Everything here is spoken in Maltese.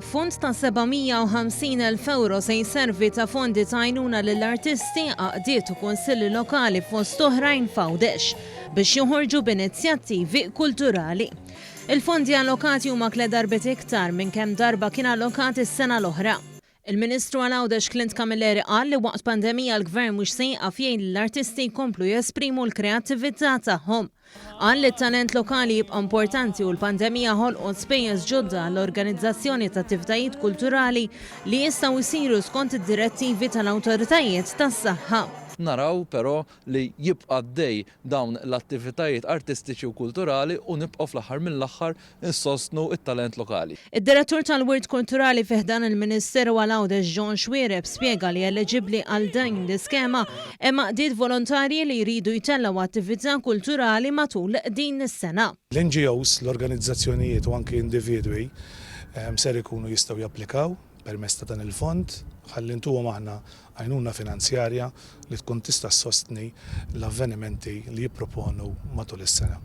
Fond ta' 750,000 euro se jservi ta' fondi ta' għajnuna lill-artisti għaqdiet u konsilli lokali fost oħrajn f'Għawdex biex joħorġu b'inizjattivi kulturali. Il-fondi allokati huma 3 darbiet iktar minn kemm darba kien allokati s-sena l-oħra. Il-Ministru għal Għawdex Clint Camilleri qal li waqt pandemija l-Gvern mhux se jqaf jgħin l-artisti jkomplu jesprimu l-kreattività tagħhom. Qal li t-talent lokali jibqa' importanti u l-pandemija ħolqot spejjeż ġodda l-organizzazzjoni ta' attivitajiet kulturali li jistgħu jsiru skont id-direttivi tal-awtoritajiet tas-saħħa. Naraw però li jibqa' dej dawn l-attivitajiet artistiċi u kulturali u nibqgħu fl-aħħar mill-aħħar insostnu it-talent lokali. Id-Direttur tal-Wirt Kulturali fih dan il-Ministeru għal Għawdex John Xwiereb spjega li eliġibbli għal din l-iskema hemm għaqdiet volontarji li jridu jtellgħu attività kulturali matul din is-sena. L-NGOs, l-organizzazzjonijiet u anke individwi ser ikunu jistgħu japplikaw permezz ta' dan il-fond ħalli ntuhom aħna għajnuna finanzjarja li tkun tista' ssostni l-avvenimenti li jipproponu matul is-sena.